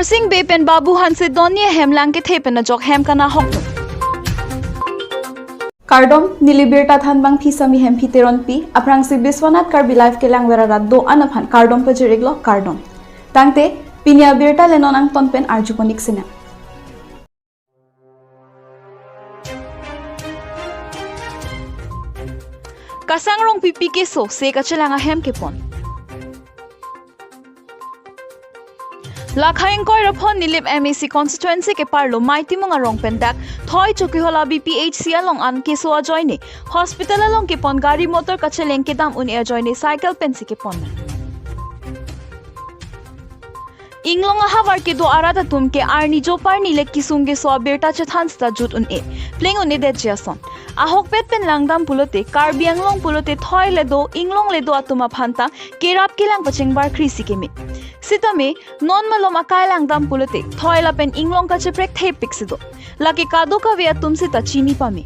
Khorsing bepen babu hanse donye hemlang ke thepen na jok hem kana hok Kardom nilibirta than bang thisami hem phiteron pi aprang si Biswanath Karbi live ke langwera rat do anaphan Kardom pa jiriglo Kardom tangte Pini Abirta lenon ang tonpen arjukonik sina kasangrong pipi ke so se ka chelanga hem ke pon Lakhaing koi raphon nilip MAC constituency ke parlo maiti monga rong pendak thoi choki hola BPHC along an ke so joine hospital along ke pon gari motor ka cheleng ke dam un e joine cycle pensi ke pon Inglong havar ke do arada tum ke arni jo parni le kisunge so Abirta chethan sta jut un e pling un e de jason ahok pet pen langdam pulote Karbi anglong pulote thoi le do inglong le do atuma phanta kerap kelang pacheng bar krisi ke me Sitame non malom akai langdam pulote thoi la pen inglong ka cheprek thei pixido lake kado ka via tumse ta chini pame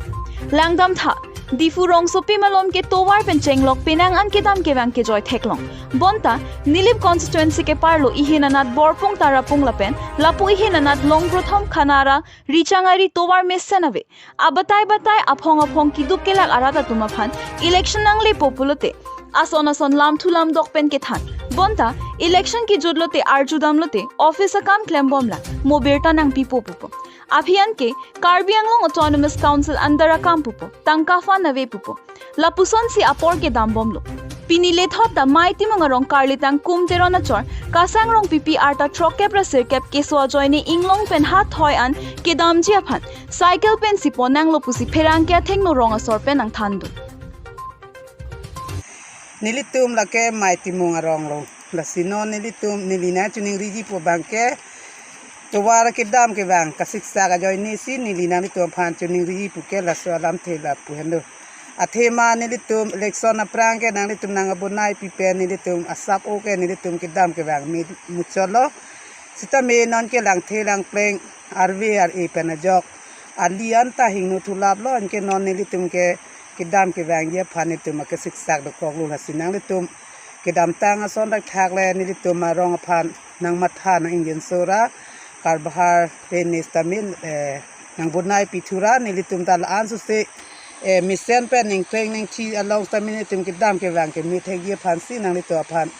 langdam tha difu rong sopi malom ke towar pen chenglok penang an ke dam ke wang ke joy theklong bonta nilip constituency ke parlo ihinanat borpung tarapung lapen lapu ihinanat long prothom khanara richangari towar messenave abatai aphong kidup kelak arata tumaphan election nangle populote ason lam thulam dokpen ke than bonta election ki jodlote arjudam lote office akam klembomla mobirta nang pipo pupo Abhiyan ke Karbi Anglong Autonomous Council andara kam pupo tangkafa nave pupo lapuson si apor ke dambom lo pinile thota maiti mangarong karlitang kumtero na chor kasangrong pipi arta troke pra sirkep ke so joine inglong pen hat thoi an ke damji aphan cycle pen si ponang lo pusi pherang kya thengno rong asor pen ang thandu Nilitum lake maiti mangarong lo lasino nilitum nilina tuning riji po bangke Tuwara ke dam ke bang kasiksa ka joy nisi nilina ni tuam phan chuning ri puke la so lam thela puhendo athema ni litum election aprang ke nang litum nang abunai pipe ni litum asap o ke ni litum ke dam ke bang mi mucholo sita me non ke lang thelang pleng RVR e penajok alian ta hingnu thulap lo ke non ni litum ke dam ke bang ye phan ni tum ke siksa do kok lu hasinang litum ke dam tang ason dak thak le ni litum ma rong phan nang matha na ingin sora Karbahar penis tamil nang bunai pitura nilitum tal ansu se misen pen ning treng ning chi along tamil tum kidam ke wang ke mi thegi phansi nang litu aphan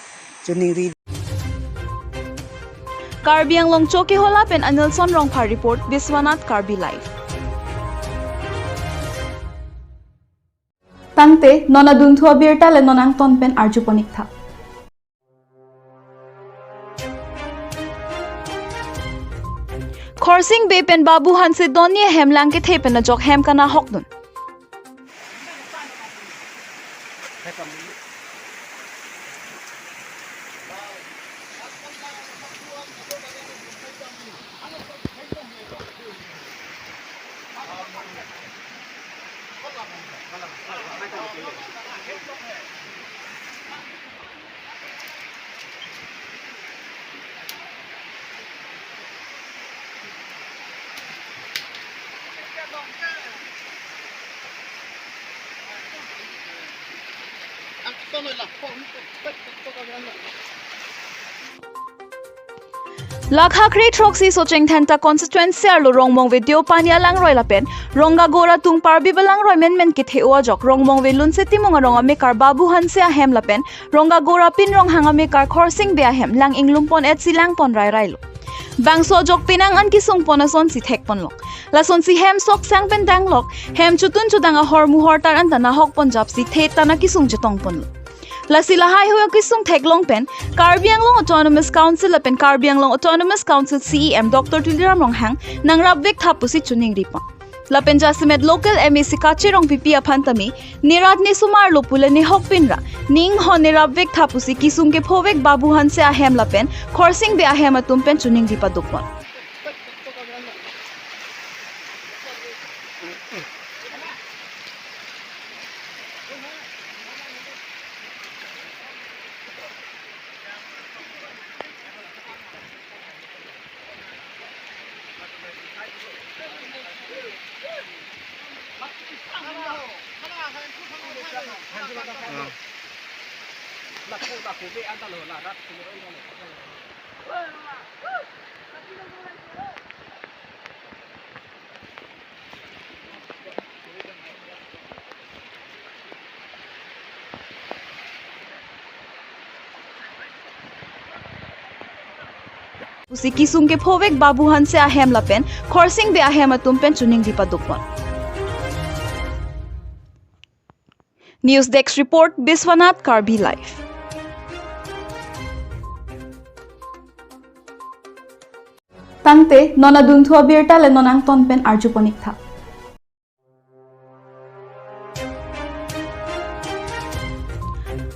chuning ri Karbi Anglong choke hola pen Anilson rong phar report Biswanath Karbi live tangte nona dungthu Abirta le nonang tonpen arjukonik tha Khorsing bepen babu hanse donye hemlang ke thepen na jok hem kana hokdun Lakha kre troxi socheng thanta constituency arlo rongmong video panya lang roi lapen ronga gora tung parbi balang roi men ke thewa jok rongmong ve lunse timonga ronga me kar babu hanse a hem lapen ronga gora pin rong hanga me kar khorsing be a hem lang inglumpon et silang pon rai rai lo bangso jok pinang an kisung ponason si thek pon lok lason si hem sok sang pen dang lok hem chutun chudanga hormu hortar an tana hok pon jap si the tana kisung jetong pon lo Lasila hai hoyo kisung theklong pen Karbi Anglong Autonomous Council pen Karbi Anglong Autonomous Council CEM Dr. Tuliram Ronghang nang rabvek thapusi chuning ripa Lapen jasimet local MAC kachirong pipi aphantami nirat ni sumar lopula ni hokpinra ning ho ni rabvek thapusi kisung ke phovek babu hanse ahem lapen khorsing be ahem atum pen chuning ripa dupon Usi kisung ke phovek babuhan se ahem lapen khorsing be ahem atumpen chuning dipa dukpon. News Desk report Biswanath Karbi live. Tangte nona dungthu Abirta le nonang tonpen arjuponik tha.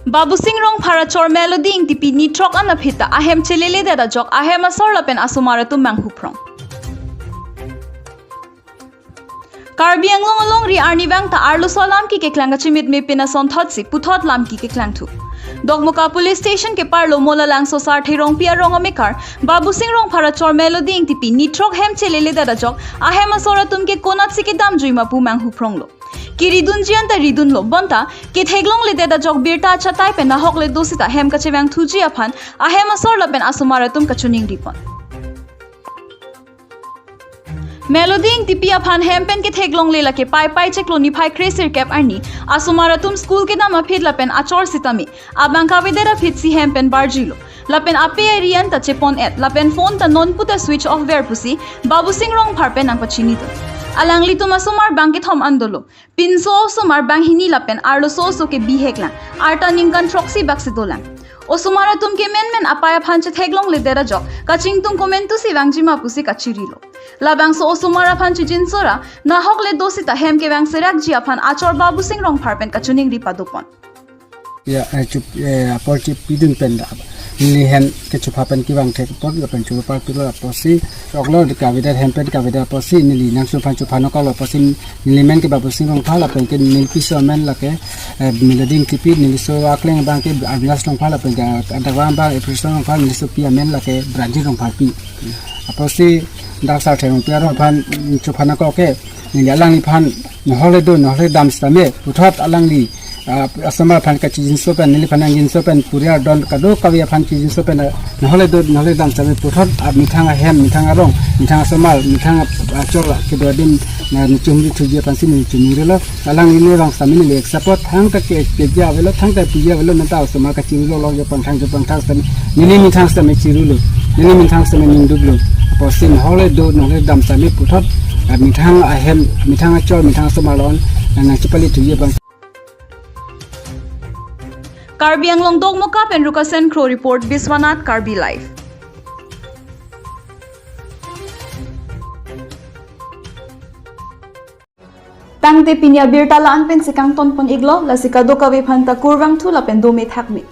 Babu Singh Rong Phara Chor Melody ing tipi ni trok an phita ahem chelele da jok ahem asor lapen asumara tum mang huprong. Karbi anglong along ri arni bang ta arlo solam ki keklang chimit me pina son thot si puthot lam ki keklang thu. Dogmoka police station ke parlo mola lang so sar thirong pia rong amekar Babu Singh Rong Phara Chor Melody ing tipi ni trok hem chelele da jok ahem asora tum ke konat si ke dam juima pu mang huprong lo. Ki ridun jian ta ridun lo bonta ki theglong le da jok birta chatai pe na hok le dosita hem ka chewang thuji aphan ahem asor lapen asumara tum ka chuning dipon. Melody ing tipi aphan hempen ke theglong lela ke pai pai cheklo ni phai kresir cap arni asumara tum school ke dama phit lapen achor sitami abang ka vedera phit si hempen barjilo lapen ape arian ta chepon et lapen phone ta non puta switch off ver pusi Babu Singh Rong pharpen ang pachini to alangli to masumar bang ke thom andolo pinso sumar bang hini lapen arlo so ke bihekla arta ningkan troxy baksi dolang osumara tum ke men apaya phanche theglong le dera jok kaching tum komentu si wangjima pusi kachirilo labang so osumara phanchi jinsora na hokle dosita hem ke wang serak ji aphan achor Babu Singh Rong pharpen kachuning ripa dopon ya chup aporchi pidun penda ni hen ke chup hapen ki wang thek pot lapen chup par pilo posi oglo de kavida hempen kavida posi ni li nang chup phano ka lo posi ni men ke Babu Singh Rong phala pen ke ni piso men la ke meloding tipi ni so akleng bang ke adlas long phala pen ga adawam ba episode long phala ni so pia men la ke branji rong phalpi posi dak sa theng pia rong phan chup phana ko ke ni alang ni phan hole do no hole dam stame uthat alang li asama phan ka chijin so pen nili phan angin so pen puria don kado kawia phan chijin so pen nahole do nahole dam stame puthot mithanga hem mithanga rong mithanga samal mithanga achol ke do din na chumri thuji pan sin chumri relo alang ni rong stame ni lek support thang ka ke ja velo thang ta pija velo na ta sama ka chiri lo yo pan thang stame nili mithang stame chiru lo nili mithang stame ning dublo posin hole do nahole dam stame puthot mithang hem mithanga chol mithanga samalon na chipali thuji pan Karbi anglong dogmoka pen rukasen kro report Biswanath Karbi live. Tangte Pini Abirta la anpen sikang tonpon iglo la sikado kawe phanta kurwang thu la pen do me thakmi